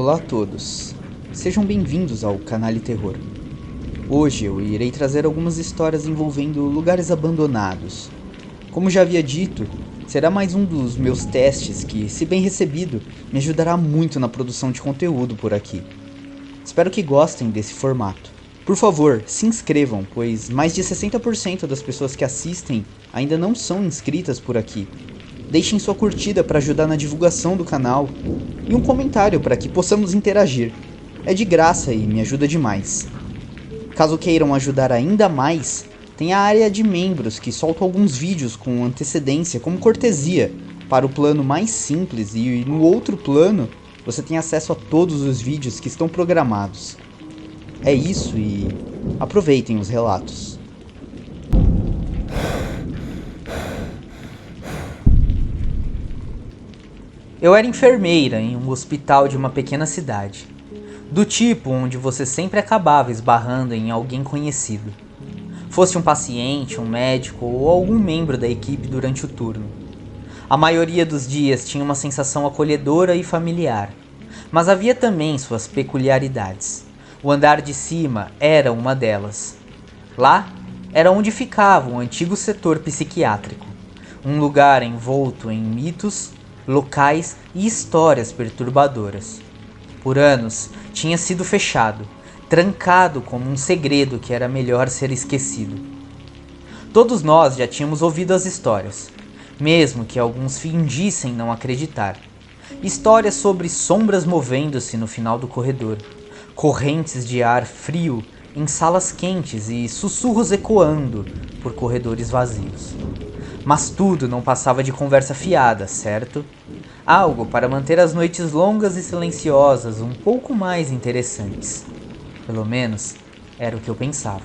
Olá a todos, sejam bem-vindos ao Canale Terror. Hoje eu irei trazer algumas histórias envolvendo lugares abandonados. Como já havia dito, será mais um dos meus testes que, se bem recebido, me ajudará muito na produção de conteúdo por aqui. Espero que gostem desse formato. Por favor, se inscrevam, pois mais de 60% das pessoas que assistem ainda não são inscritas por aqui. Deixem sua curtida para ajudar na divulgação do canal e um comentário para que possamos interagir. É de graça e me ajuda demais. Caso queiram ajudar ainda mais, tem a área de membros que solta alguns vídeos com antecedência como cortesia para o plano mais simples, e no outro plano você tem acesso a todos os vídeos que estão programados. É isso e aproveitem os relatos. Eu era enfermeira em um hospital de uma pequena cidade, do tipo onde você sempre acabava esbarrando em alguém conhecido, fosse um paciente, um médico ou algum membro da equipe durante o turno. A maioria dos dias tinha uma sensação acolhedora e familiar, mas havia também suas peculiaridades. O andar de cima era uma delas. Lá era onde ficava o antigo setor psiquiátrico, um lugar envolto em mitos, locais e histórias perturbadoras. Por anos tinha sido fechado, trancado como um segredo que era melhor ser esquecido. Todos nós já tínhamos ouvido as histórias, mesmo que alguns fingissem não acreditar. Histórias sobre sombras movendo-se no final do corredor, correntes de ar frio em salas quentes e sussurros ecoando por corredores vazios. Mas tudo não passava de conversa fiada, certo? Algo para manter as noites longas e silenciosas um pouco mais interessantes. Pelo menos, era o que eu pensava.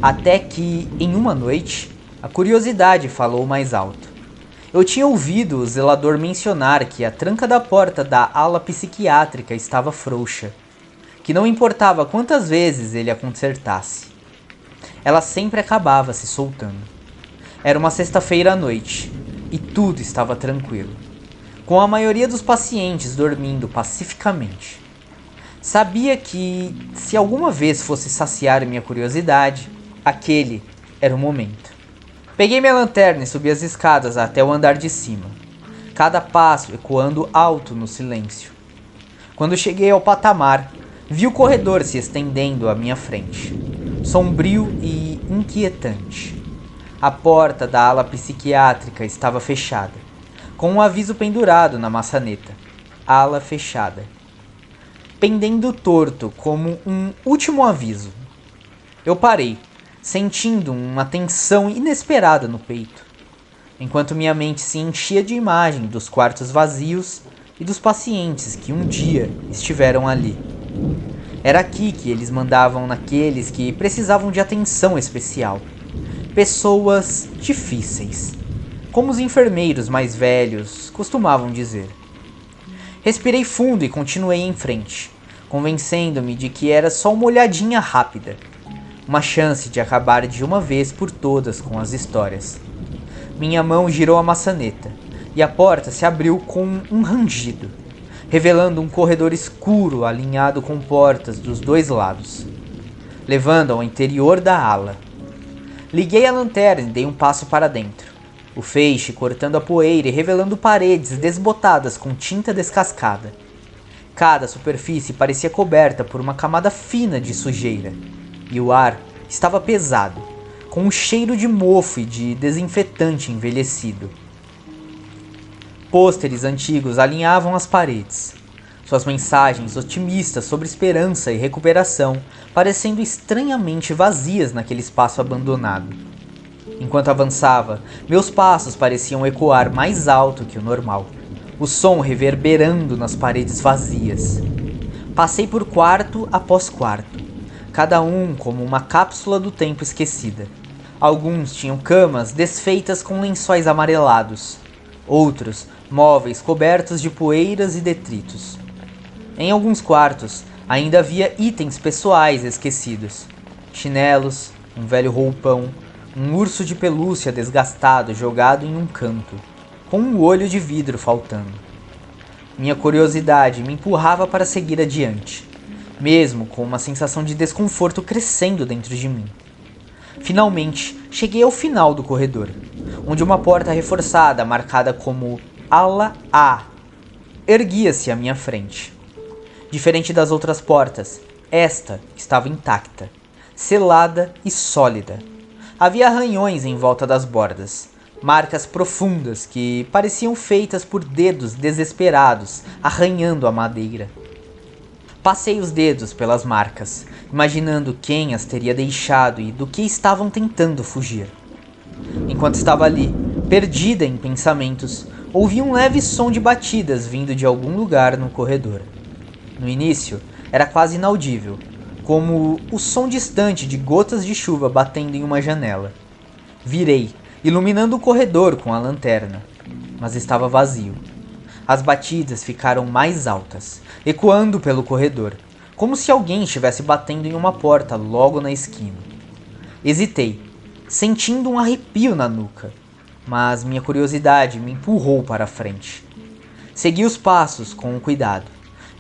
Até que, em uma noite, a curiosidade falou mais alto. Eu tinha ouvido o zelador mencionar que a tranca da porta da ala psiquiátrica estava frouxa, que não importava quantas vezes ele a consertasse. Ela sempre acabava se soltando. Era uma sexta-feira à noite, e tudo estava tranquilo, com a maioria dos pacientes dormindo pacificamente. Sabia que, se alguma vez fosse saciar minha curiosidade, aquele era o momento. Peguei minha lanterna e subi as escadas até o andar de cima, cada passo ecoando alto no silêncio. Quando cheguei ao patamar, vi o corredor se estendendo à minha frente, sombrio e inquietante. A porta da ala psiquiátrica estava fechada, com um aviso pendurado na maçaneta. Ala fechada. Pendendo torto como um último aviso. Eu parei, sentindo uma tensão inesperada no peito, enquanto minha mente se enchia de imagem dos quartos vazios e dos pacientes que um dia estiveram ali. Era aqui que eles mandavam naqueles que precisavam de atenção especial. Pessoas difíceis, como os enfermeiros mais velhos costumavam dizer. Respirei fundo e continuei em frente, convencendo-me de que era só uma olhadinha rápida, uma chance de acabar de uma vez por todas com as histórias. Minha mão girou a maçaneta e a porta se abriu com um rangido, revelando um corredor escuro alinhado com portas dos dois lados, levando ao interior da ala. Liguei a lanterna e dei um passo para dentro, o feixe cortando a poeira e revelando paredes desbotadas com tinta descascada. Cada superfície parecia coberta por uma camada fina de sujeira, e o ar estava pesado, com um cheiro de mofo e de desinfetante envelhecido. Pôsteres antigos alinhavam as paredes, suas mensagens otimistas sobre esperança e recuperação parecendo estranhamente vazias naquele espaço abandonado. Enquanto avançava, meus passos pareciam ecoar mais alto que o normal, o som reverberando nas paredes vazias. Passei por quarto após quarto, cada um como uma cápsula do tempo esquecida. Alguns tinham camas desfeitas com lençóis amarelados, outros móveis cobertos de poeiras e detritos. Em alguns quartos ainda havia itens pessoais esquecidos, chinelos, um velho roupão, um urso de pelúcia desgastado jogado em um canto, com um olho de vidro faltando. Minha curiosidade me empurrava para seguir adiante, mesmo com uma sensação de desconforto crescendo dentro de mim. Finalmente, cheguei ao final do corredor, onde uma porta reforçada, marcada como Ala A, erguia-se à minha frente. Diferente das outras portas, esta estava intacta, selada e sólida. Havia arranhões em volta das bordas, marcas profundas que pareciam feitas por dedos desesperados arranhando a madeira. Passei os dedos pelas marcas, imaginando quem as teria deixado e do que estavam tentando fugir. Enquanto estava ali, perdida em pensamentos, ouvi um leve som de batidas vindo de algum lugar no corredor. No início, era quase inaudível, como o som distante de gotas de chuva batendo em uma janela. Virei, iluminando o corredor com a lanterna, mas estava vazio. As batidas ficaram mais altas, ecoando pelo corredor, como se alguém estivesse batendo em uma porta logo na esquina. Hesitei, sentindo um arrepio na nuca, mas minha curiosidade me empurrou para a frente. Segui os passos com cuidado,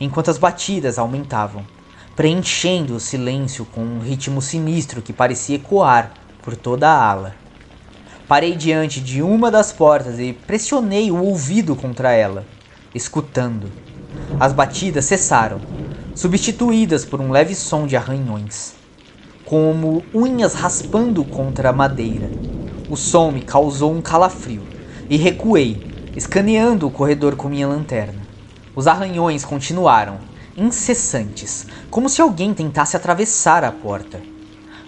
enquanto as batidas aumentavam, preenchendo o silêncio com um ritmo sinistro que parecia ecoar por toda a ala. Parei diante de uma das portas e pressionei o ouvido contra ela, escutando. As batidas cessaram, substituídas por um leve som de arranhões, como unhas raspando contra a madeira. O som me causou um calafrio e recuei, escaneando o corredor com minha lanterna. Os arranhões continuaram, incessantes, como se alguém tentasse atravessar a porta.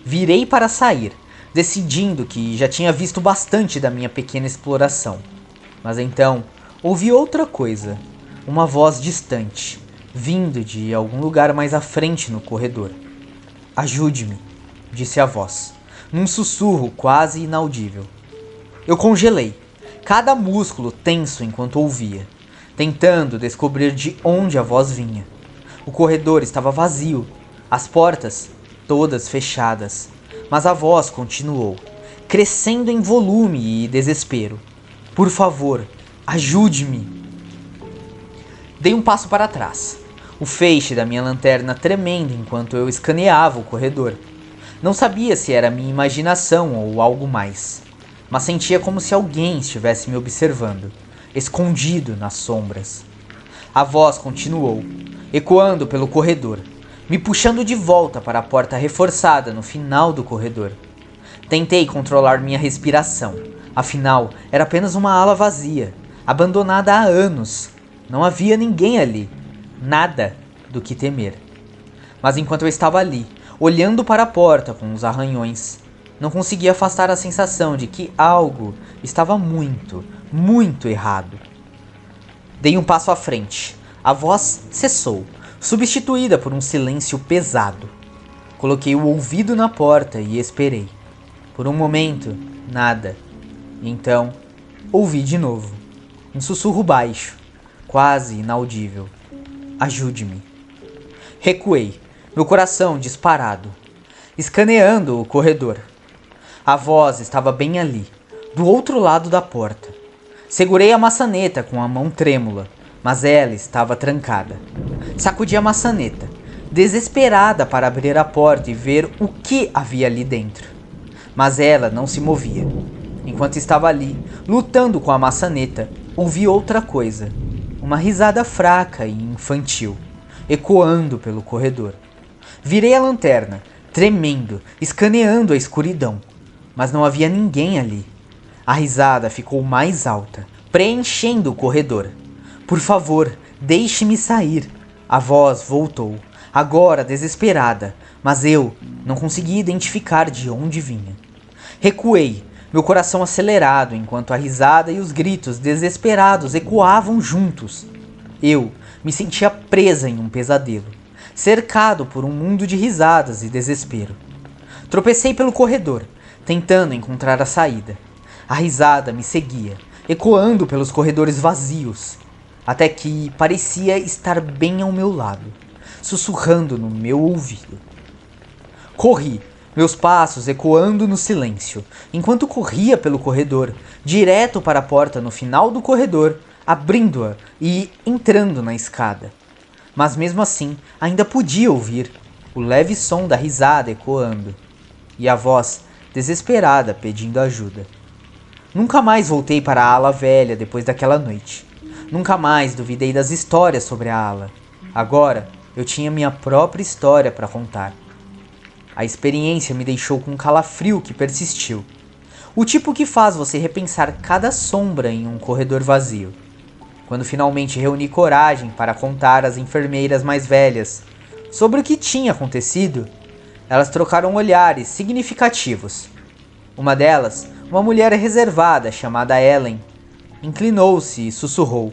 Virei para sair, decidindo que já tinha visto bastante da minha pequena exploração. Mas então, ouvi outra coisa, uma voz distante, vindo de algum lugar mais à frente no corredor. "Ajude-me", disse a voz, num sussurro quase inaudível. Eu congelei, cada músculo tenso enquanto ouvia, tentando descobrir de onde a voz vinha. O corredor estava vazio, as portas todas fechadas, mas a voz continuou, crescendo em volume e desespero. "Por favor, ajude-me." Dei um passo para trás, o feixe da minha lanterna tremendo enquanto eu escaneava o corredor. Não sabia se era minha imaginação ou algo mais, mas sentia como se alguém estivesse me observando, escondido nas sombras. A voz continuou, ecoando pelo corredor, me puxando de volta para a porta reforçada no final do corredor. Tentei controlar minha respiração, afinal era apenas uma ala vazia, abandonada há anos. Não havia ninguém ali, nada do que temer. Mas enquanto eu estava ali, olhando para a porta com os arranhões, não conseguia afastar a sensação de que algo estava muito, muito errado. Dei um passo à frente, a voz cessou, substituída por um silêncio pesado. Coloquei o ouvido na porta e esperei. Por um momento, nada. E então, ouvi de novo. Um sussurro baixo, quase inaudível. "Ajude-me." Recuei, meu coração disparado, escaneando o corredor. A voz estava bem ali, do outro lado da porta. Segurei a maçaneta com a mão trêmula, mas ela estava trancada. Sacudi a maçaneta, desesperada para abrir a porta e ver o que havia ali dentro. Mas ela não se movia. Enquanto estava ali, lutando com a maçaneta, ouvi outra coisa. Uma risada fraca e infantil, ecoando pelo corredor. Virei a lanterna, tremendo, escaneando a escuridão. Mas não havia ninguém ali. A risada ficou mais alta, preenchendo o corredor. "Por favor, deixe-me sair." A voz voltou, agora desesperada, mas eu não conseguia identificar de onde vinha. Recuei, meu coração acelerado enquanto a risada e os gritos desesperados ecoavam juntos. Eu me sentia presa em um pesadelo, cercado por um mundo de risadas e desespero. Tropecei pelo corredor, tentando encontrar a saída. A risada me seguia, ecoando pelos corredores vazios, até que parecia estar bem ao meu lado, sussurrando no meu ouvido. Corri, meus passos ecoando no silêncio. Enquanto corria pelo corredor, direto para a porta no final do corredor, abrindo-a e entrando na escada. Mas mesmo assim, ainda podia ouvir o leve som da risada ecoando e a voz desesperada pedindo ajuda. Nunca mais voltei para a ala velha depois daquela noite. Nunca mais duvidei das histórias sobre a ala. Agora, eu tinha minha própria história para contar. A experiência me deixou com um calafrio que persistiu. O tipo que faz você repensar cada sombra em um corredor vazio. Quando finalmente reuni coragem para contar às enfermeiras mais velhas sobre o que tinha acontecido, elas trocaram olhares significativos. Uma delas, uma mulher reservada chamada Ellen, inclinou-se e sussurrou: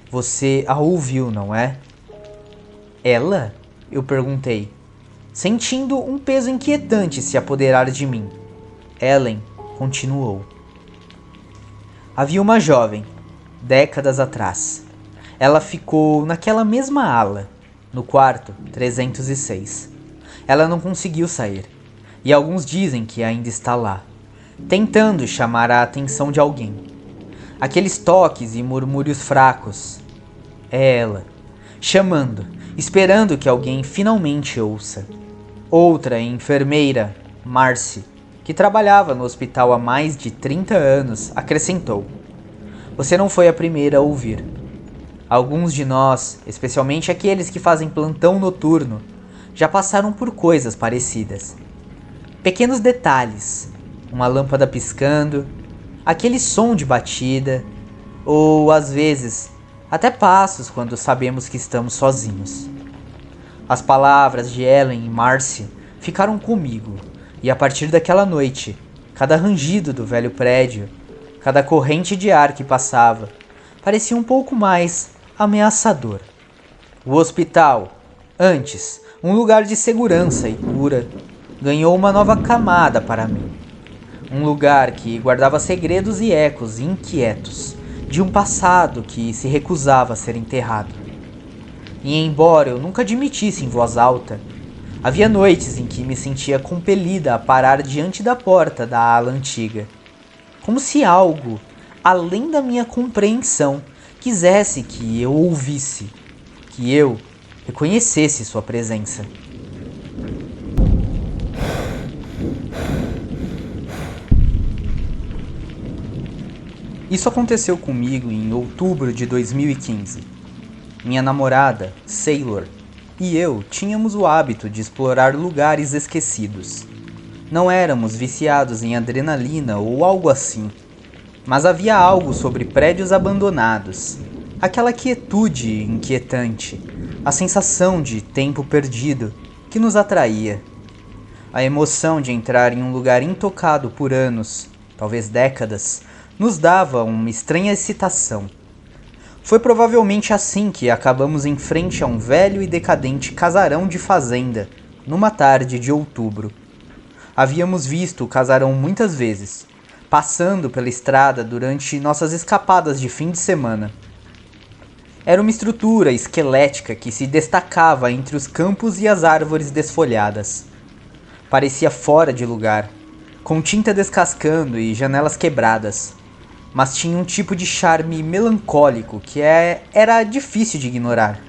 "Você a ouviu, não é?" "Ela?" eu perguntei, sentindo um peso inquietante se apoderar de mim. Ellen continuou: "Havia uma jovem, décadas atrás. Ela ficou naquela mesma ala, no quarto 306. Ela não conseguiu sair, e alguns dizem que ainda está lá, tentando chamar a atenção de alguém. Aqueles toques e murmúrios fracos. É ela, chamando, esperando que alguém finalmente ouça." Outra enfermeira, Marcy, que trabalhava no hospital há mais de 30 anos, acrescentou: "Você não foi a primeira a ouvir. Alguns de nós, especialmente aqueles que fazem plantão noturno, já passaram por coisas parecidas. Pequenos detalhes, uma lâmpada piscando, aquele som de batida, ou às vezes até passos quando sabemos que estamos sozinhos." As palavras de Ellen e Marcy ficaram comigo, e a partir daquela noite, cada rangido do velho prédio, cada corrente de ar que passava, parecia um pouco mais ameaçador. O hospital, antes um lugar de segurança e cura, ganhou uma nova camada para mim. Um lugar que guardava segredos e ecos inquietos de um passado que se recusava a ser enterrado. E embora eu nunca admitisse em voz alta, havia noites em que me sentia compelida a parar diante da porta da ala antiga, como se algo, além da minha compreensão, quisesse que eu ouvisse, que eu reconhecesse sua presença. Isso aconteceu comigo em outubro de 2015. Minha namorada, Sailor, e eu tínhamos o hábito de explorar lugares esquecidos. Não éramos viciados em adrenalina ou algo assim, mas havia algo sobre prédios abandonados, aquela quietude inquietante, a sensação de tempo perdido que nos atraía. A emoção de entrar em um lugar intocado por anos, talvez décadas, nos dava uma estranha excitação. Foi provavelmente assim que acabamos em frente a um velho e decadente casarão de fazenda, numa tarde de outubro. Havíamos visto o casarão muitas vezes, passando pela estrada durante nossas escapadas de fim de semana. Era uma estrutura esquelética que se destacava entre os campos e as árvores desfolhadas. Parecia fora de lugar, com tinta descascando e janelas quebradas, mas tinha um tipo de charme melancólico que era difícil de ignorar.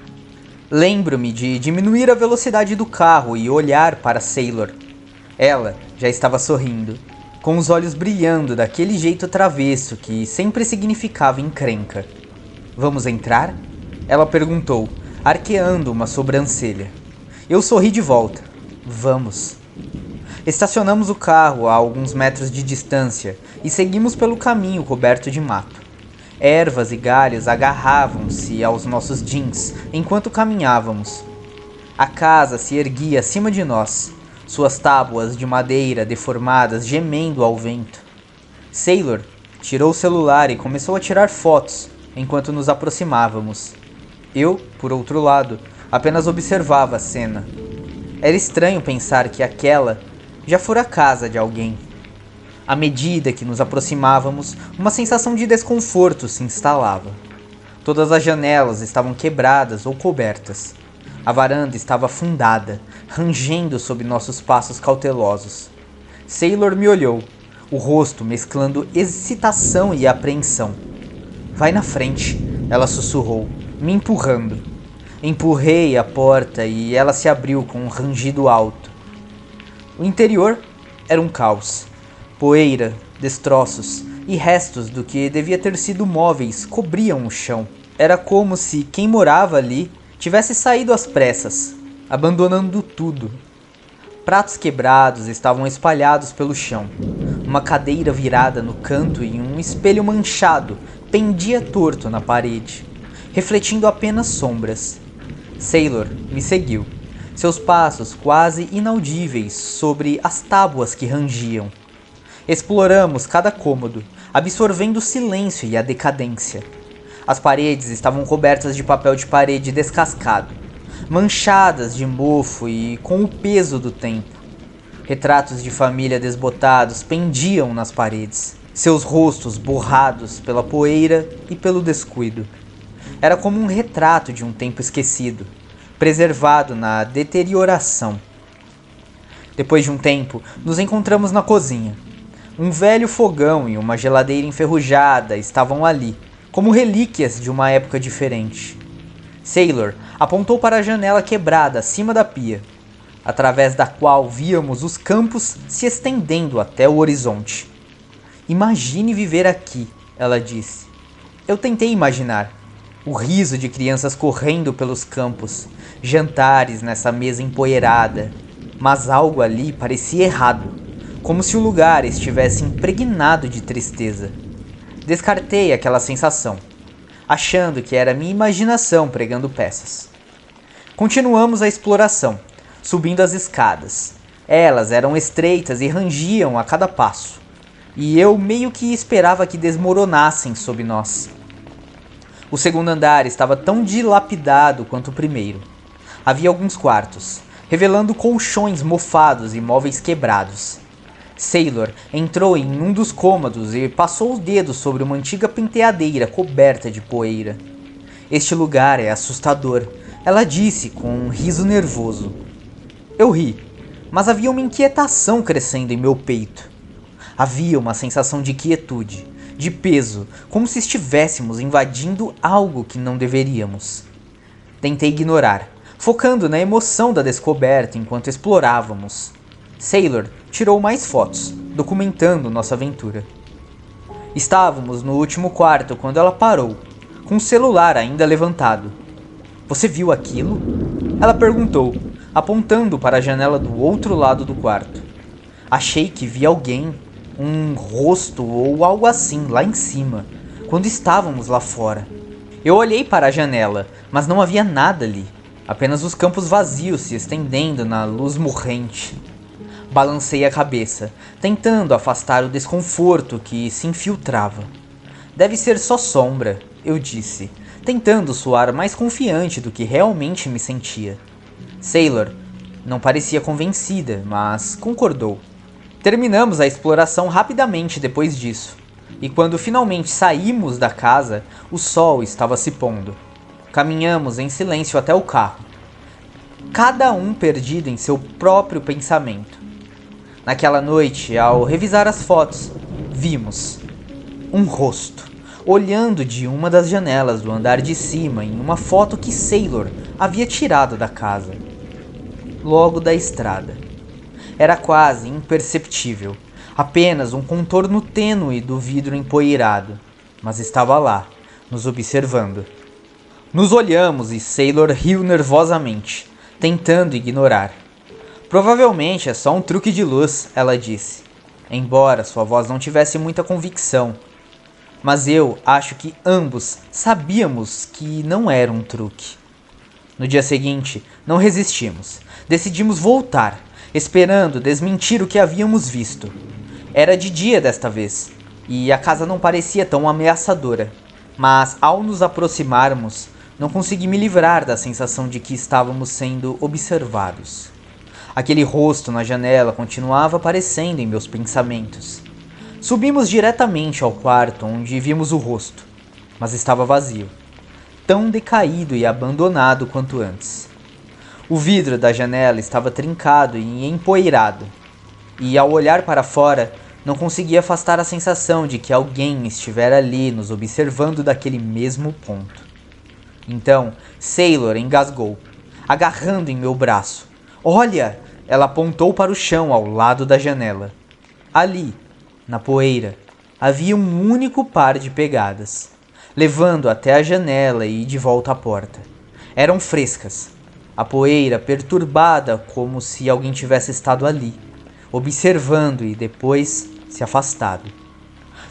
Lembro-me de diminuir a velocidade do carro e olhar para Sailor. Ela já estava sorrindo, com os olhos brilhando daquele jeito travesso que sempre significava encrenca. "Vamos entrar?" ela perguntou, arqueando uma sobrancelha. Eu sorri de volta. "Vamos." Estacionamos o carro a alguns metros de distância e seguimos pelo caminho coberto de mato. Ervas e galhos agarravam-se aos nossos jeans enquanto caminhávamos. A casa se erguia acima de nós, suas tábuas de madeira deformadas gemendo ao vento. Sailor tirou o celular e começou a tirar fotos enquanto nos aproximávamos. Eu, por outro lado, apenas observava a cena. Era estranho pensar que aquela já fora a casa de alguém. À medida que nos aproximávamos, uma sensação de desconforto se instalava. Todas as janelas estavam quebradas ou cobertas. A varanda estava afundada, rangendo sob nossos passos cautelosos. Sailor me olhou, o rosto mesclando excitação e apreensão. Vai na frente, ela sussurrou, me empurrando. Empurrei a porta e ela se abriu com um rangido alto. O interior era um caos. Poeira, destroços e restos do que devia ter sido móveis cobriam o chão. Era como se quem morava ali tivesse saído às pressas, abandonando tudo. Pratos quebrados estavam espalhados pelo chão. Uma cadeira virada no canto e um espelho manchado pendia torto na parede, refletindo apenas sombras. Sailor me seguiu, seus passos quase inaudíveis sobre as tábuas que rangiam. Exploramos cada cômodo, absorvendo o silêncio e a decadência. As paredes estavam cobertas de papel de parede descascado, manchadas de mofo e com o peso do tempo. Retratos de família desbotados pendiam nas paredes, seus rostos borrados pela poeira e pelo descuido. Era como um retrato de um tempo esquecido, preservado na deterioração. Depois de um tempo, nos encontramos na cozinha. Um velho fogão e uma geladeira enferrujada estavam ali, como relíquias de uma época diferente. Sailor apontou para a janela quebrada acima da pia, através da qual víamos os campos se estendendo até o horizonte. Imagine viver aqui, ela disse. Eu tentei imaginar. O riso de crianças correndo pelos campos, jantares nessa mesa empoeirada, mas algo ali parecia errado, como se o lugar estivesse impregnado de tristeza. Descartei aquela sensação, achando que era minha imaginação pregando peças. Continuamos a exploração, subindo as escadas. Elas eram estreitas e rangiam a cada passo, e eu meio que esperava que desmoronassem sob nós. O segundo andar estava tão dilapidado quanto o primeiro. Havia alguns quartos, revelando colchões mofados e móveis quebrados. Sailor entrou em um dos cômodos e passou os dedos sobre uma antiga penteadeira coberta de poeira. Este lugar é assustador, ela disse com um riso nervoso. Eu ri, mas havia uma inquietação crescendo em meu peito. Havia uma sensação de quietude, de peso, como se estivéssemos invadindo algo que não deveríamos. Tentei ignorar, focando na emoção da descoberta enquanto explorávamos. Sailor tirou mais fotos, documentando nossa aventura. Estávamos no último quarto quando ela parou, com o celular ainda levantado. Você viu aquilo? Ela perguntou, apontando para a janela do outro lado do quarto. Achei que vi alguém, um rosto ou algo assim lá em cima, quando estávamos lá fora. Eu olhei para a janela, mas não havia nada ali, apenas os campos vazios se estendendo na luz morrente. Balancei a cabeça, tentando afastar o desconforto que se infiltrava. Deve ser só sombra, eu disse, tentando soar mais confiante do que realmente me sentia. Sailor não parecia convencida, mas concordou. Terminamos a exploração rapidamente depois disso, e quando finalmente saímos da casa, o sol estava se pondo. Caminhamos em silêncio até o carro, cada um perdido em seu próprio pensamento. Naquela noite, ao revisar as fotos, vimos um rosto olhando de uma das janelas do andar de cima em uma foto que Sailor havia tirado da casa, logo da estrada. Era quase imperceptível, apenas um contorno tênue do vidro empoeirado, mas estava lá, nos observando. Nos olhamos e Sailor riu nervosamente, tentando ignorar. Provavelmente é só um truque de luz, ela disse, embora sua voz não tivesse muita convicção. Mas eu acho que ambos sabíamos que não era um truque. No dia seguinte, não resistimos. Decidimos voltar, esperando desmentir o que havíamos visto. Era de dia desta vez, e a casa não parecia tão ameaçadora. Mas ao nos aproximarmos, não consegui me livrar da sensação de que estávamos sendo observados. Aquele rosto na janela continuava aparecendo em meus pensamentos. Subimos diretamente ao quarto onde vimos o rosto, mas estava vazio, tão decaído e abandonado quanto antes. O vidro da janela estava trincado e empoeirado, e ao olhar para fora, Não conseguia afastar a sensação de que alguém estivera ali nos observando daquele mesmo ponto. Então, Sailor engasgou, agarrando em meu braço. Olha! Ela apontou para o chão ao lado da janela. Ali, na poeira, havia um único par de pegadas, levando até a janela e de volta à porta. Eram frescas, a poeira perturbada como se alguém tivesse estado ali, observando e depois se afastado.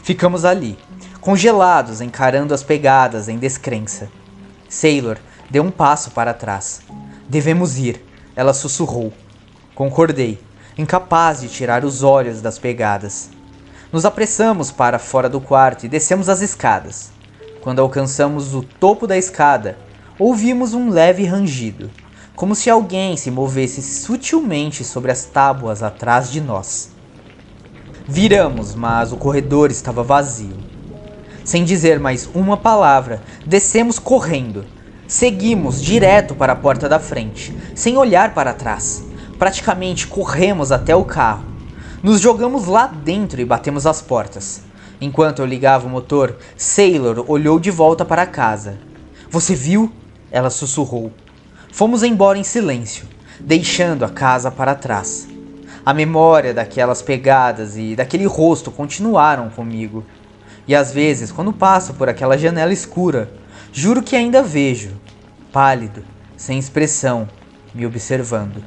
Ficamos ali, congelados, encarando as pegadas em descrença. Sailor deu um passo para trás. Devemos ir, ela sussurrou. Concordei, incapaz de tirar os olhos das pegadas. Nos apressamos para fora do quarto e descemos as escadas. Quando alcançamos o topo da escada, ouvimos um leve rangido, como se alguém se movesse sutilmente sobre as tábuas atrás de nós. Viramos, mas o corredor estava vazio. Sem dizer mais uma palavra, descemos correndo. Seguimos direto para a porta da frente, sem olhar para trás. Praticamente corremos até o carro. Nos jogamos lá dentro e batemos as portas. Enquanto eu ligava o motor, Sailor olhou de volta para casa. Você viu? Ela sussurrou. Fomos embora em silêncio, deixando a casa para trás. A memória daquelas pegadas e daquele rosto continuaram comigo. E às vezes, quando passo por aquela janela escura, juro que ainda vejo, pálido, sem expressão, me observando.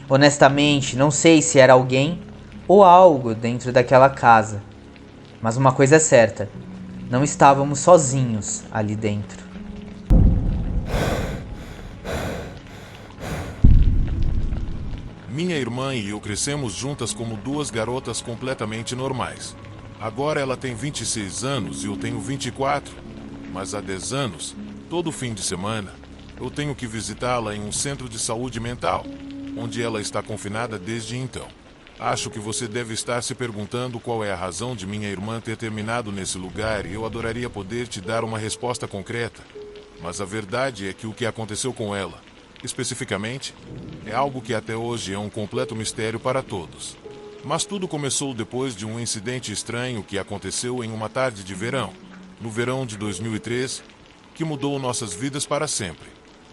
Honestamente, não sei se era alguém ou algo dentro daquela casa. Mas uma coisa é certa, não estávamos sozinhos ali dentro. Minha irmã e eu crescemos juntas como duas garotas completamente normais. Agora ela tem 26 anos e eu tenho 24, mas há 10 anos, todo fim de semana, eu tenho que visitá-la em um centro de saúde mental, onde ela está confinada desde então. Acho que você deve estar se perguntando qual é a razão de minha irmã ter terminado nesse lugar e eu adoraria poder te dar uma resposta concreta. Mas a verdade é que o que aconteceu com ela, especificamente, é algo que até hoje é um completo mistério para todos. Mas tudo começou depois de um incidente estranho que aconteceu em uma tarde de verão, no verão de 2003, que mudou nossas vidas para sempre.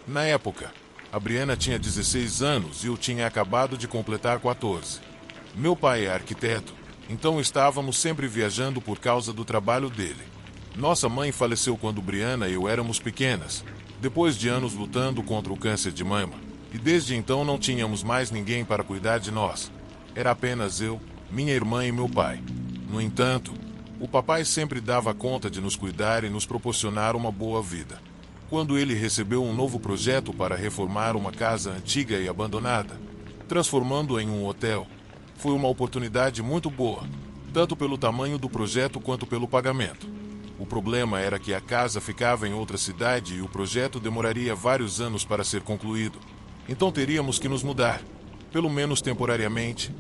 Na época, a Brianna tinha 16 anos e eu tinha acabado de completar 14. Meu pai é arquiteto, então estávamos sempre viajando por causa do trabalho dele. Nossa mãe faleceu quando Brianna e eu éramos pequenas, depois de anos lutando contra o câncer de mama, e desde então não tínhamos mais ninguém para cuidar de nós. Era apenas eu, minha irmã e meu pai. No entanto, o papai sempre dava conta de nos cuidar e nos proporcionar uma boa vida. Quando ele recebeu um novo projeto para reformar uma casa antiga e abandonada, transformando-a em um hotel, foi uma oportunidade muito boa, tanto pelo tamanho do projeto quanto pelo pagamento. O problema era que a casa ficava em outra cidade e o projeto demoraria vários anos para ser concluído. Então teríamos que nos mudar, pelo menos temporariamente,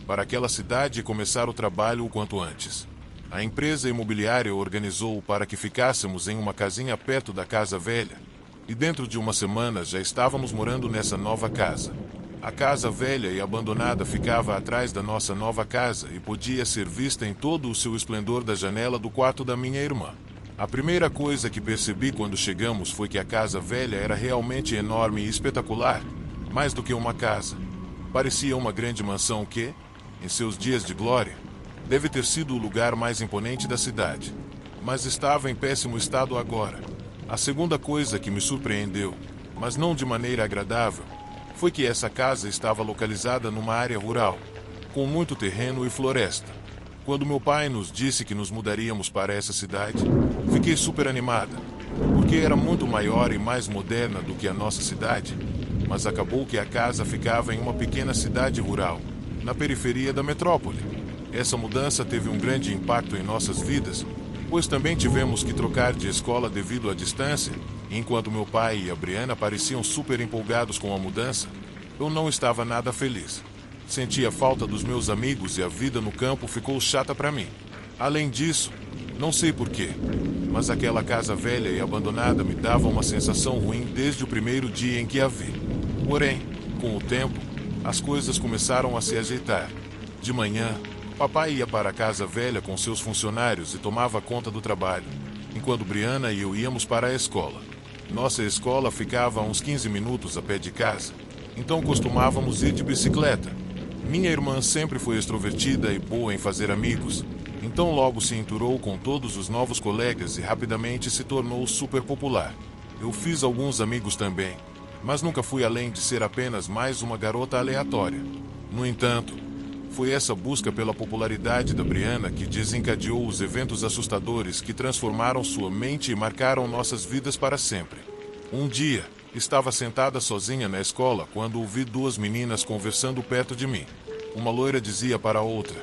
para aquela cidade e começar o trabalho o quanto antes. A empresa imobiliária organizou para que ficássemos em uma casinha perto da casa velha, e dentro de uma semana já estávamos morando nessa nova casa. A casa velha e abandonada ficava atrás da nossa nova casa e podia ser vista em todo o seu esplendor da janela do quarto da minha irmã. A primeira coisa que percebi quando chegamos foi que a casa velha era realmente enorme e espetacular, mais do que uma casa. Parecia uma grande mansão que, em seus dias de glória, deve ter sido o lugar mais imponente da cidade, mas estava em péssimo estado agora. A segunda coisa que me surpreendeu, mas não de maneira agradável, foi que essa casa estava localizada numa área rural, com muito terreno e floresta. Quando meu pai nos disse que nos mudaríamos para essa cidade, fiquei super animada, porque era muito maior e mais moderna do que a nossa cidade, mas acabou que a casa ficava em uma pequena cidade rural, na periferia da metrópole. Essa mudança teve um grande impacto em nossas vidas, pois também tivemos que trocar de escola devido à distância. Enquanto meu pai e a Brianna pareciam super empolgados com a mudança, eu não estava nada feliz. Sentia falta dos meus amigos e a vida no campo ficou chata para mim. Além disso, não sei porquê, mas aquela casa velha e abandonada me dava uma sensação ruim desde o primeiro dia em que a vi. Porém, com o tempo, as coisas começaram a se ajeitar. De manhã, Papai ia para a casa velha com seus funcionários e tomava conta do trabalho, enquanto Brianna e eu íamos para a escola. Nossa escola ficava a uns 15 minutos a pé de casa, então costumávamos ir de bicicleta. Minha irmã sempre foi extrovertida e boa em fazer amigos, então logo se enturou com todos os novos colegas e rapidamente se tornou super popular. Eu fiz alguns amigos também, mas nunca fui além de ser apenas mais uma garota aleatória. No entanto, foi essa busca pela popularidade da Brianna que desencadeou os eventos assustadores que transformaram sua mente e marcaram nossas vidas para sempre. Um dia, estava sentada sozinha na escola quando ouvi duas meninas conversando perto de mim. Uma loira dizia para a outra: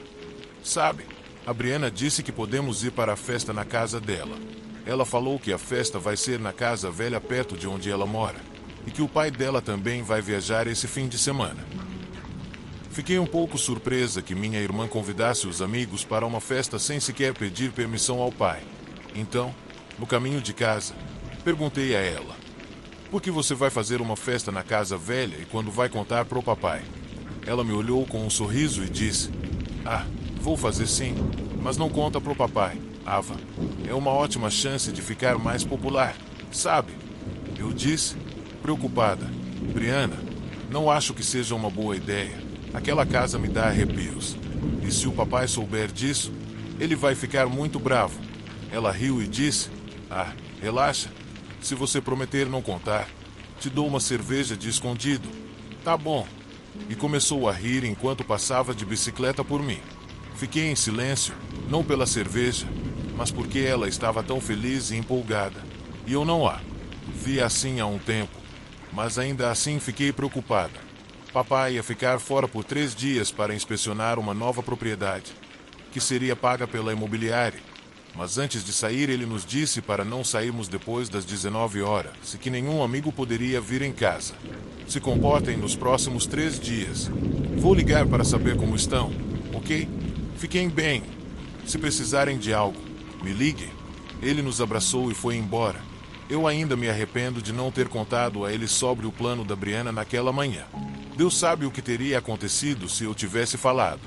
"Sabe, a Brianna disse que podemos ir para a festa na casa dela. Ela falou que a festa vai ser na casa velha perto de onde ela mora, e que o pai dela também vai viajar esse fim de semana." Fiquei um pouco surpresa que minha irmã convidasse os amigos para uma festa sem sequer pedir permissão ao pai. Então, no caminho de casa, perguntei a ela: "Por que você vai fazer uma festa na casa velha e quando vai contar pro papai?" Ela me olhou com um sorriso e disse: "Ah, vou fazer sim, mas não conta pro papai, Ava. É uma ótima chance de ficar mais popular, sabe?" Eu disse, preocupada: "Brianna, não acho que seja uma boa ideia. Aquela casa me dá arrepios. E se o papai souber disso, ele vai ficar muito bravo." Ela riu e disse: "Ah, relaxa. Se você prometer não contar, te dou uma cerveja de escondido." "Tá bom." E começou a rir enquanto passava de bicicleta por mim. Fiquei em silêncio, não pela cerveja, mas porque ela estava tão feliz e empolgada. E eu não a via assim há um tempo, mas ainda assim fiquei preocupada. Papai ia ficar fora por 3 dias para inspecionar uma nova propriedade, que seria paga pela imobiliária. Mas antes de sair ele nos disse para não sairmos depois das 19 horas e que nenhum amigo poderia vir em casa. "Se comportem nos próximos 3 dias. Vou ligar para saber como estão, ok? Fiquem bem. Se precisarem de algo, me liguem." Ele nos abraçou e foi embora. Eu ainda me arrependo de não ter contado a ele sobre o plano da Brianna naquela manhã. Deus sabe o que teria acontecido se eu tivesse falado.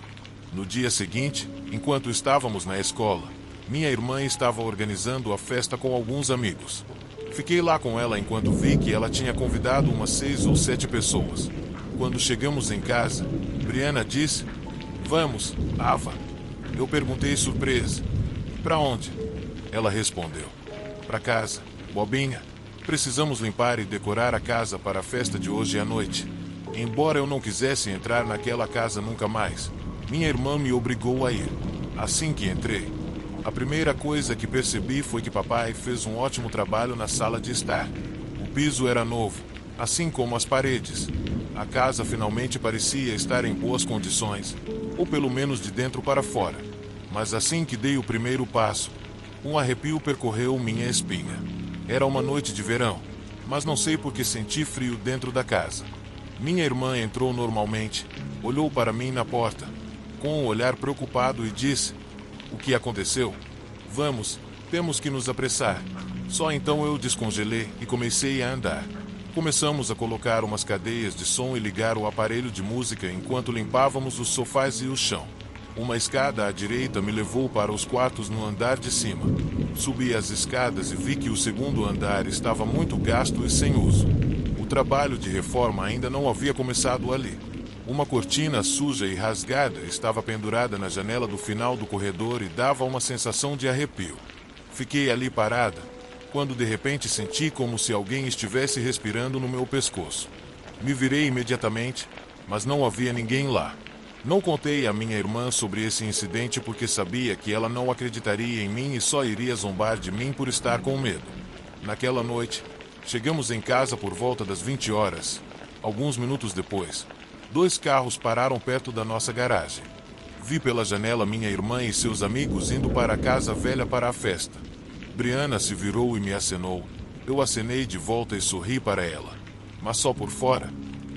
No dia seguinte, enquanto estávamos na escola, minha irmã estava organizando a festa com alguns amigos. Fiquei lá com ela enquanto vi que ela tinha convidado umas 6 ou 7 pessoas. Quando chegamos em casa, Brianna disse: "Vamos, Ava." Eu perguntei surpresa: "Para onde?" Ela respondeu: "Para casa, bobinha. Precisamos limpar e decorar a casa para a festa de hoje à noite." Embora eu não quisesse entrar naquela casa nunca mais, minha irmã me obrigou a ir. Assim que entrei, a primeira coisa que percebi foi que papai fez um ótimo trabalho na sala de estar. O piso era novo, assim como as paredes. A casa finalmente parecia estar em boas condições, ou pelo menos de dentro para fora. Mas assim que dei o primeiro passo, um arrepio percorreu minha espinha. Era uma noite de verão, mas não sei por que senti frio dentro da casa. Minha irmã entrou normalmente, olhou para mim na porta, com um olhar preocupado e disse: "O que aconteceu? Vamos, temos que nos apressar." Só então eu descongelei e comecei a andar. Começamos a colocar umas cadeias de som e ligar o aparelho de música enquanto limpávamos os sofás e o chão. Uma escada à direita me levou para os quartos no andar de cima. Subi as escadas e vi que o segundo andar estava muito gasto e sem uso. O trabalho de reforma ainda não havia começado ali. Uma cortina suja e rasgada estava pendurada na janela do final do corredor e dava uma sensação de arrepio. Fiquei ali parada, quando de repente senti como se alguém estivesse respirando no meu pescoço. Me virei imediatamente, mas não havia ninguém lá. Não contei à minha irmã sobre esse incidente porque sabia que ela não acreditaria em mim e só iria zombar de mim por estar com medo. Naquela noite, chegamos em casa por volta das 20 horas. Alguns minutos depois, 2 carros pararam perto da nossa garagem. Vi pela janela minha irmã e seus amigos indo para a casa velha para a festa. Brianna se virou e me acenou. Eu acenei de volta e sorri para ela. Mas só por fora,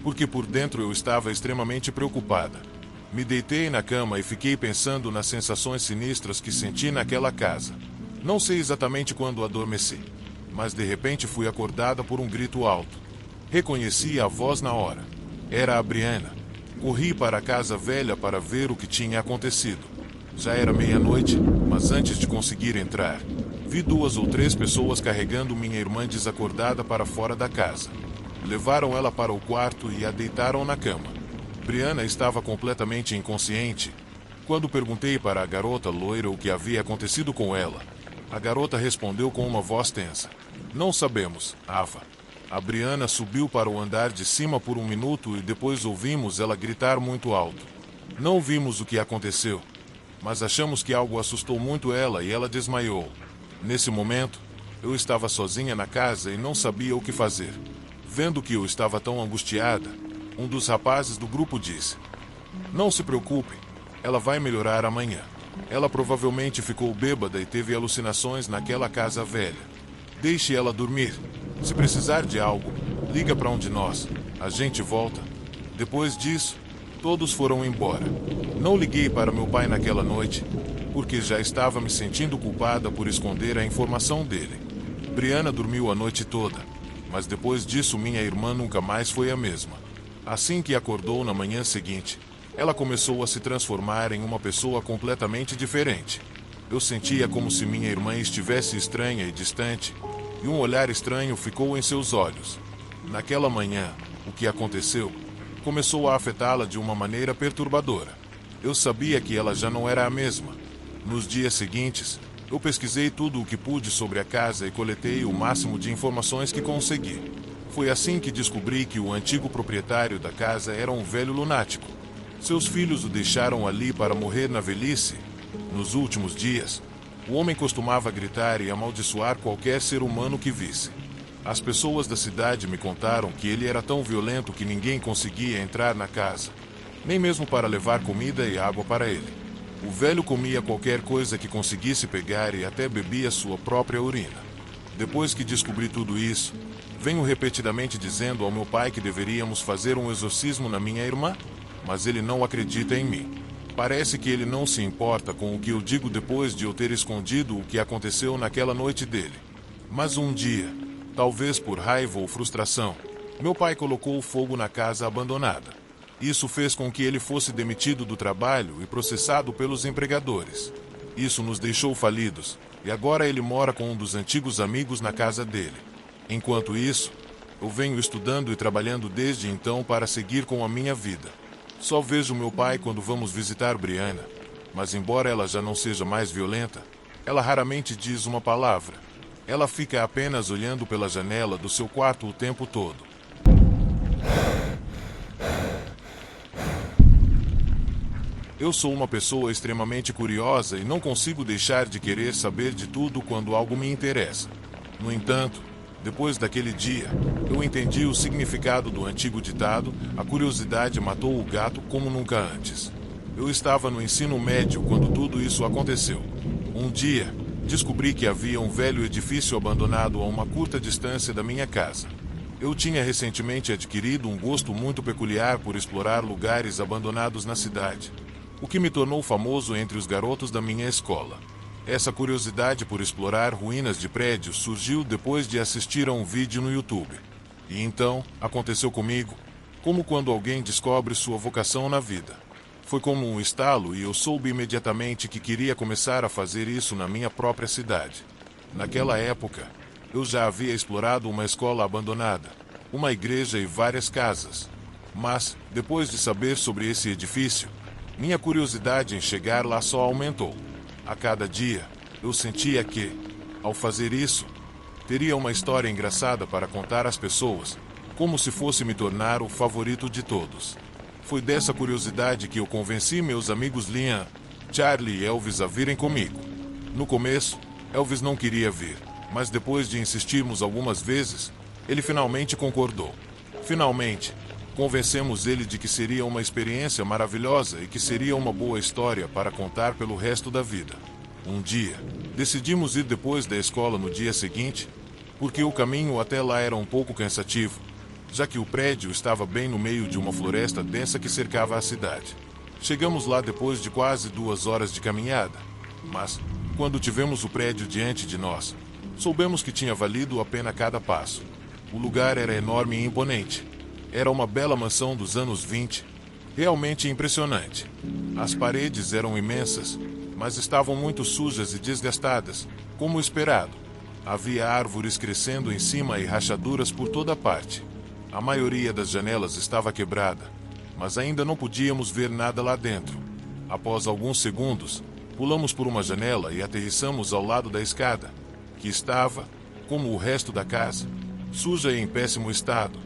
porque por dentro eu estava extremamente preocupada. Me deitei na cama e fiquei pensando nas sensações sinistras que senti naquela casa. Não sei exatamente quando adormeci, mas de repente fui acordada por um grito alto. Reconheci a voz na hora. Era a Brianna. Corri para a casa velha para ver o que tinha acontecido. Já era meia-noite, mas antes de conseguir entrar, vi 2 ou 3 pessoas carregando minha irmã desacordada para fora da casa. Levaram ela para o quarto e a deitaram na cama. Brianna estava completamente inconsciente. Quando perguntei para a garota loira o que havia acontecido com ela, a garota respondeu com uma voz tensa: "Não sabemos, Ava." A Brianna subiu para o andar de cima por 1 minuto e depois ouvimos ela gritar muito alto. Não vimos o que aconteceu, mas achamos que algo assustou muito ela e ela desmaiou. Nesse momento, eu estava sozinha na casa e não sabia o que fazer. Vendo que eu estava tão angustiada, um dos rapazes do grupo disse: "Não se preocupe, ela vai melhorar amanhã. Ela provavelmente ficou bêbada e teve alucinações naquela casa velha. Deixe ela dormir. Se precisar de algo, liga para um de nós. A gente volta." Depois disso, todos foram embora. Não liguei para meu pai naquela noite, porque já estava me sentindo culpada por esconder a informação dele. Brianna dormiu a noite toda, mas depois disso minha irmã nunca mais foi a mesma. Assim que acordou na manhã seguinte, ela começou a se transformar em uma pessoa completamente diferente. Eu sentia como se minha irmã estivesse estranha e distante, e um olhar estranho ficou em seus olhos. Naquela manhã, o que aconteceu começou a afetá-la de uma maneira perturbadora. Eu sabia que ela já não era a mesma. Nos dias seguintes, eu pesquisei tudo o que pude sobre a casa e coletei o máximo de informações que consegui. Foi assim que descobri que o antigo proprietário da casa era um velho lunático. Seus filhos o deixaram ali para morrer na velhice. Nos últimos dias, o homem costumava gritar e amaldiçoar qualquer ser humano que visse. As pessoas da cidade me contaram que ele era tão violento que ninguém conseguia entrar na casa, nem mesmo para levar comida e água para ele. O velho comia qualquer coisa que conseguisse pegar e até bebia sua própria urina. Depois que descobri tudo isso, venho repetidamente dizendo ao meu pai que deveríamos fazer um exorcismo na minha irmã, mas ele não acredita em mim. Parece que ele não se importa com o que eu digo depois de eu ter escondido o que aconteceu naquela noite dele. Mas um dia, talvez por raiva ou frustração, meu pai colocou fogo na casa abandonada. Isso fez com que ele fosse demitido do trabalho e processado pelos empregadores. Isso nos deixou falidos, e agora ele mora com um dos antigos amigos na casa dele. Enquanto isso, eu venho estudando e trabalhando desde então para seguir com a minha vida. Só vejo meu pai quando vamos visitar Brianna, mas embora ela já não seja mais violenta, ela raramente diz uma palavra. Ela fica apenas olhando pela janela do seu quarto o tempo todo. Eu sou uma pessoa extremamente curiosa e não consigo deixar de querer saber de tudo quando algo me interessa. No entanto, depois daquele dia, eu entendi o significado do antigo ditado: "A curiosidade matou o gato como nunca antes." Eu estava no ensino médio quando tudo isso aconteceu. Um dia, descobri que havia um velho edifício abandonado a uma curta distância da minha casa. Eu tinha recentemente adquirido um gosto muito peculiar por explorar lugares abandonados na cidade, o que me tornou famoso entre os garotos da minha escola. Essa curiosidade por explorar ruínas de prédios surgiu depois de assistir a um vídeo no YouTube. E então, aconteceu comigo, como quando alguém descobre sua vocação na vida. Foi como um estalo e eu soube imediatamente que queria começar a fazer isso na minha própria cidade. Naquela época, eu já havia explorado uma escola abandonada, uma igreja e várias casas. Mas, depois de saber sobre esse edifício, minha curiosidade em chegar lá só aumentou. A cada dia, eu sentia que, ao fazer isso, teria uma história engraçada para contar às pessoas, como se fosse me tornar o favorito de todos. Foi dessa curiosidade que eu convenci meus amigos Liam, Charlie e Elvis a virem comigo. No começo, Elvis não queria vir, mas depois de insistirmos algumas vezes, ele finalmente concordou. Finalmente, convencemos ele de que seria uma experiência maravilhosa e que seria uma boa história para contar pelo resto da vida. Um dia, decidimos ir depois da escola no dia seguinte, porque o caminho até lá era um pouco cansativo, já que o prédio estava bem no meio de uma floresta densa que cercava a cidade. Chegamos lá depois de quase 2 horas de caminhada, mas, quando tivemos o prédio diante de nós, soubemos que tinha valido a pena cada passo. O lugar era enorme e imponente. Era uma bela mansão dos anos 20, realmente impressionante. As paredes eram imensas, mas estavam muito sujas e desgastadas, como esperado. Havia árvores crescendo em cima e rachaduras por toda parte. A maioria das janelas estava quebrada, mas ainda não podíamos ver nada lá dentro. Após alguns segundos, pulamos por uma janela e aterrissamos ao lado da escada, que estava, como o resto da casa, suja e em péssimo estado,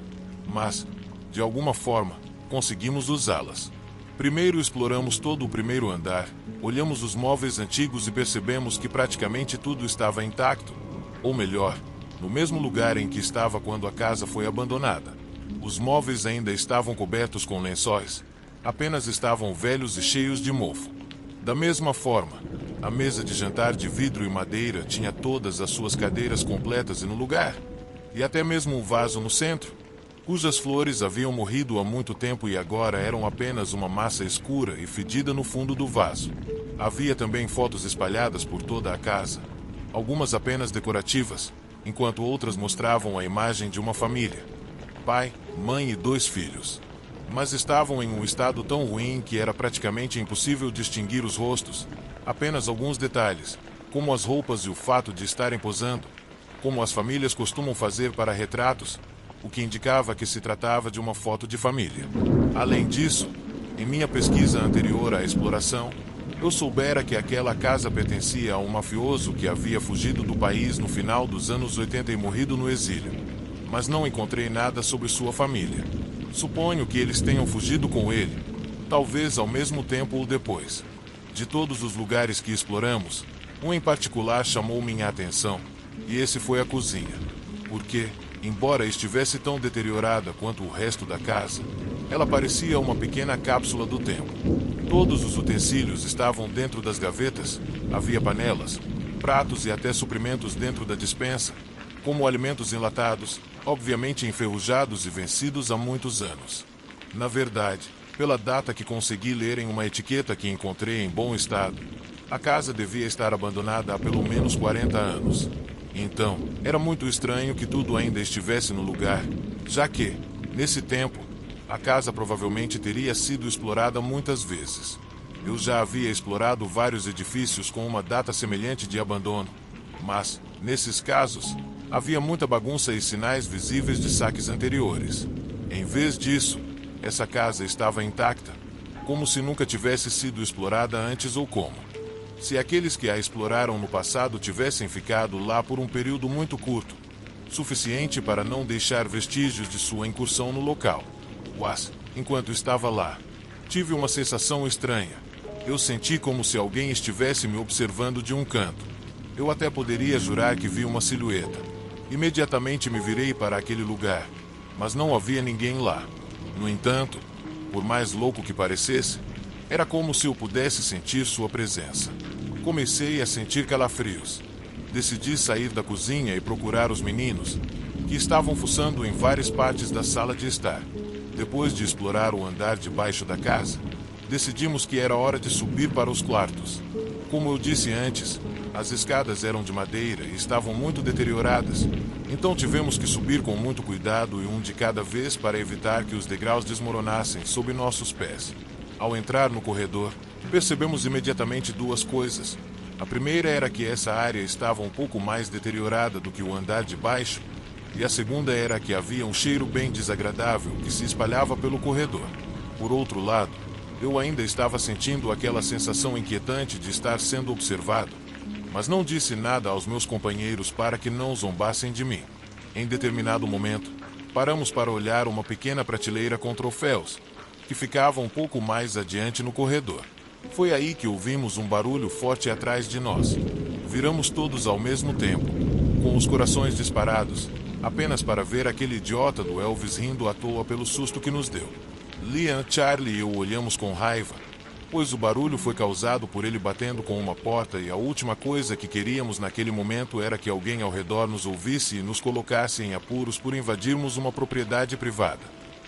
mas, de alguma forma, conseguimos usá-las. Primeiro exploramos todo o primeiro andar, olhamos os móveis antigos e percebemos que praticamente tudo estava intacto, ou melhor, no mesmo lugar em que estava quando a casa foi abandonada. Os móveis ainda estavam cobertos com lençóis, apenas estavam velhos e cheios de mofo. Da mesma forma, a mesa de jantar de vidro e madeira tinha todas as suas cadeiras completas e no lugar, e até mesmo um vaso no centro, cujas flores haviam morrido há muito tempo e agora eram apenas uma massa escura e fedida no fundo do vaso. Havia também fotos espalhadas por toda a casa, algumas apenas decorativas, enquanto outras mostravam a imagem de uma família: pai, mãe e 2 filhos. Mas estavam em um estado tão ruim que era praticamente impossível distinguir os rostos, apenas alguns detalhes, como as roupas e o fato de estarem posando, como as famílias costumam fazer para retratos, o que indicava que se tratava de uma foto de família. Além disso, em minha pesquisa anterior à exploração, eu soubera que aquela casa pertencia a um mafioso que havia fugido do país no final dos anos 80 e morrido no exílio. Mas não encontrei nada sobre sua família. Suponho que eles tenham fugido com ele, talvez ao mesmo tempo ou depois. De todos os lugares que exploramos, um em particular chamou minha atenção, e esse foi a cozinha. Porque, embora estivesse tão deteriorada quanto o resto da casa, ela parecia uma pequena cápsula do tempo. Todos os utensílios estavam dentro das gavetas, havia panelas, pratos e até suprimentos dentro da despensa, como alimentos enlatados, obviamente enferrujados e vencidos há muitos anos. Na verdade, pela data que consegui ler em uma etiqueta que encontrei em bom estado, a casa devia estar abandonada há pelo menos 40 anos. Então, era muito estranho que tudo ainda estivesse no lugar, já que, nesse tempo, a casa provavelmente teria sido explorada muitas vezes. Eu já havia explorado vários edifícios com uma data semelhante de abandono, mas, nesses casos, havia muita bagunça e sinais visíveis de saques anteriores. Em vez disso, essa casa estava intacta, como se nunca tivesse sido explorada antes ou como se aqueles que a exploraram no passado tivessem ficado lá por um período muito curto, suficiente para não deixar vestígios de sua incursão no local. Mas, enquanto estava lá, tive uma sensação estranha. Eu senti como se alguém estivesse me observando de um canto. Eu até poderia jurar que vi uma silhueta. Imediatamente me virei para aquele lugar, mas não havia ninguém lá. No entanto, por mais louco que parecesse, era como se eu pudesse sentir sua presença. Comecei a sentir calafrios. Decidi sair da cozinha e procurar os meninos, que estavam fuçando em várias partes da sala de estar. Depois de explorar o andar de baixo da casa, decidimos que era hora de subir para os quartos. Como eu disse antes, as escadas eram de madeira e estavam muito deterioradas, então tivemos que subir com muito cuidado e um de cada vez para evitar que os degraus desmoronassem sob nossos pés. Ao entrar no corredor, percebemos imediatamente 2 coisas. A primeira era que essa área estava um pouco mais deteriorada do que o andar de baixo, e a segunda era que havia um cheiro bem desagradável que se espalhava pelo corredor. Por outro lado, eu ainda estava sentindo aquela sensação inquietante de estar sendo observado, mas não disse nada aos meus companheiros para que não zombassem de mim. Em determinado momento, paramos para olhar uma pequena prateleira com troféus, que ficava um pouco mais adiante no corredor. Foi aí que ouvimos um barulho forte atrás de nós. Viramos todos ao mesmo tempo, com os corações disparados, apenas para ver aquele idiota do Elvis rindo à toa pelo susto que nos deu. Liam, Charlie e eu olhamos com raiva, pois o barulho foi causado por ele batendo com uma porta e a última coisa que queríamos naquele momento era que alguém ao redor nos ouvisse e nos colocasse em apuros por invadirmos uma propriedade privada.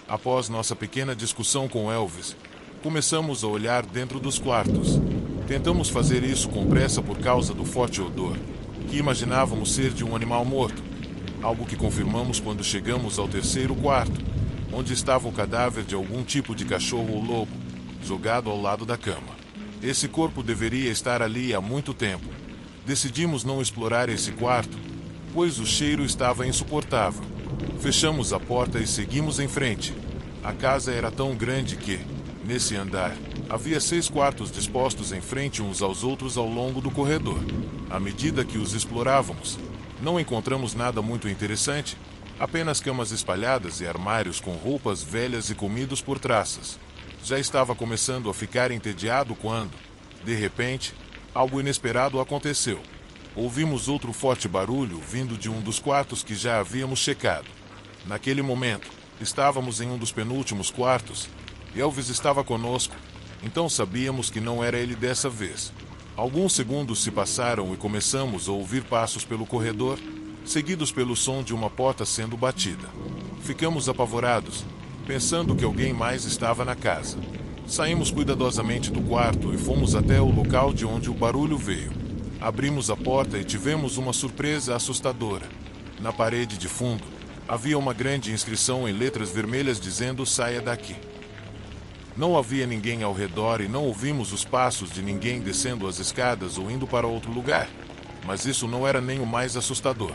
Após nossa pequena discussão com Elvis, começamos a olhar dentro dos quartos. Tentamos fazer isso com pressa por causa do forte odor, que imaginávamos ser de um animal morto, algo que confirmamos quando chegamos ao terceiro quarto, onde estava o cadáver de algum tipo de cachorro ou lobo, jogado ao lado da cama. Esse corpo deveria estar ali há muito tempo. Decidimos não explorar esse quarto, pois o cheiro estava insuportável. Fechamos a porta e seguimos em frente. A casa era tão grande que, nesse andar, havia 6 quartos dispostos em frente uns aos outros ao longo do corredor. À medida que os explorávamos, não encontramos nada muito interessante, apenas camas espalhadas e armários com roupas velhas e comidos por traças. Já estava começando a ficar entediado quando, de repente, algo inesperado aconteceu. Ouvimos outro forte barulho vindo de um dos quartos que já havíamos checado. Naquele momento, estávamos em um dos penúltimos quartos. Elvis estava conosco, então sabíamos que não era ele dessa vez. Alguns segundos se passaram e começamos a ouvir passos pelo corredor, seguidos pelo som de uma porta sendo batida. Ficamos apavorados, pensando que alguém mais estava na casa. Saímos cuidadosamente do quarto e fomos até o local de onde o barulho veio. Abrimos a porta e tivemos uma surpresa assustadora. Na parede de fundo, havia uma grande inscrição em letras vermelhas dizendo "Saia daqui". Não havia ninguém ao redor e não ouvimos os passos de ninguém descendo as escadas ou indo para outro lugar. Mas isso não era nem o mais assustador.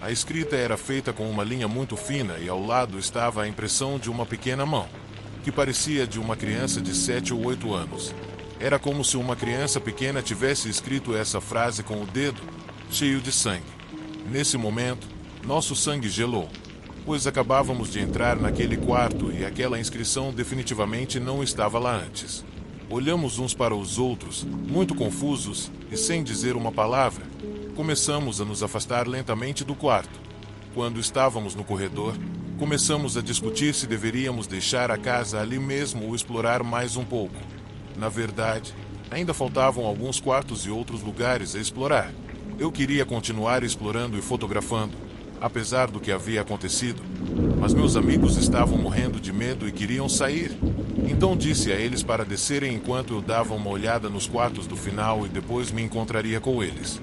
A escrita era feita com uma linha muito fina e ao lado estava a impressão de uma pequena mão, que parecia de uma criança de 7 ou 8 anos. Era como se uma criança pequena tivesse escrito essa frase com o dedo, cheio de sangue. Nesse momento, nosso sangue gelou, pois acabávamos de entrar naquele quarto e aquela inscrição definitivamente não estava lá antes. Olhamos uns para os outros, muito confusos, e sem dizer uma palavra, começamos a nos afastar lentamente do quarto. Quando estávamos no corredor, começamos a discutir se deveríamos deixar a casa ali mesmo ou explorar mais um pouco. Na verdade, ainda faltavam alguns quartos e outros lugares a explorar. Eu queria continuar explorando e fotografando, apesar do que havia acontecido, mas meus amigos estavam morrendo de medo e queriam sair. Então disse a eles para descerem enquanto eu dava uma olhada nos quartos do final e depois me encontraria com eles.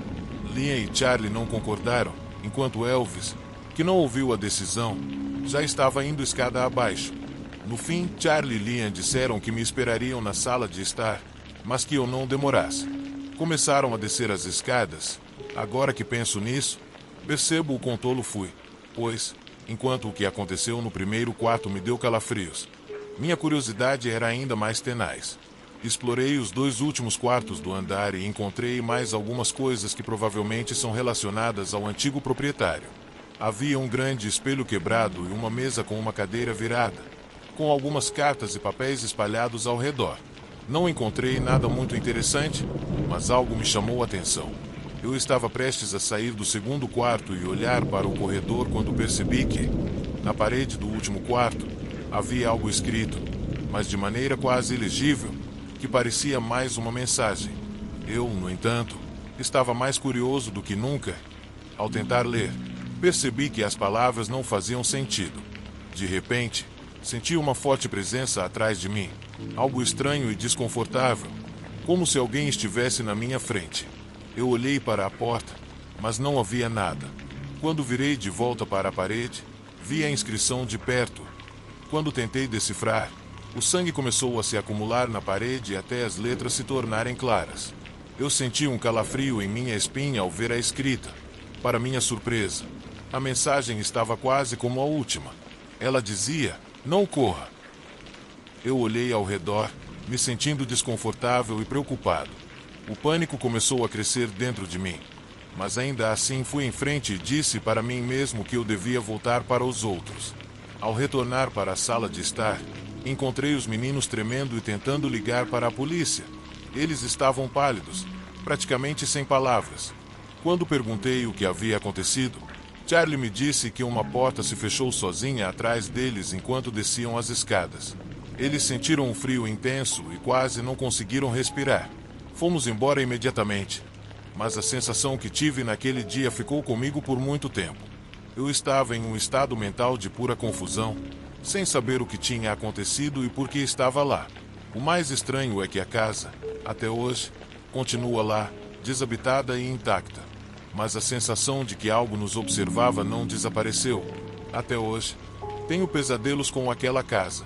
Liam e Charlie não concordaram, enquanto Elvis, que não ouviu a decisão, já estava indo escada abaixo. No fim, Charlie e Liam disseram que me esperariam na sala de estar, mas que eu não demorasse. Começaram a descer as escadas. Agora que penso nisso, percebo o quão tolo fui, pois, enquanto o que aconteceu no primeiro quarto me deu calafrios, minha curiosidade era ainda mais tenaz. Explorei os 2 últimos quartos do andar e encontrei mais algumas coisas que provavelmente são relacionadas ao antigo proprietário. Havia um grande espelho quebrado e uma mesa com uma cadeira virada, com algumas cartas e papéis espalhados ao redor. Não encontrei nada muito interessante, mas algo me chamou a atenção. Eu estava prestes a sair do segundo quarto e olhar para o corredor quando percebi que, na parede do último quarto, havia algo escrito, mas de maneira quase ilegível, que parecia mais uma mensagem. Eu, no entanto, estava mais curioso do que nunca. Ao tentar ler, percebi que as palavras não faziam sentido. De repente, senti uma forte presença atrás de mim, algo estranho e desconfortável, como se alguém estivesse na minha frente. Eu olhei para a porta, mas não havia nada. Quando virei de volta para a parede, vi a inscrição de perto. Quando tentei decifrar, o sangue começou a se acumular na parede até as letras se tornarem claras. Eu senti um calafrio em minha espinha ao ver a escrita. Para minha surpresa, a mensagem estava quase como a última. Ela dizia: "Não corra". Eu olhei ao redor, me sentindo desconfortável e preocupado. O pânico começou a crescer dentro de mim, mas ainda assim fui em frente e disse para mim mesmo que eu devia voltar para os outros. Ao retornar para a sala de estar, encontrei os meninos tremendo e tentando ligar para a polícia. Eles estavam pálidos, praticamente sem palavras. Quando perguntei o que havia acontecido, Charlie me disse que uma porta se fechou sozinha atrás deles enquanto desciam as escadas. Eles sentiram um frio intenso e quase não conseguiram respirar. Fomos embora imediatamente, mas a sensação que tive naquele dia ficou comigo por muito tempo. Eu estava em um estado mental de pura confusão, sem saber o que tinha acontecido e por que estava lá. O mais estranho é que a casa, até hoje, continua lá, desabitada e intacta. Mas a sensação de que algo nos observava não desapareceu. Até hoje, tenho pesadelos com aquela casa.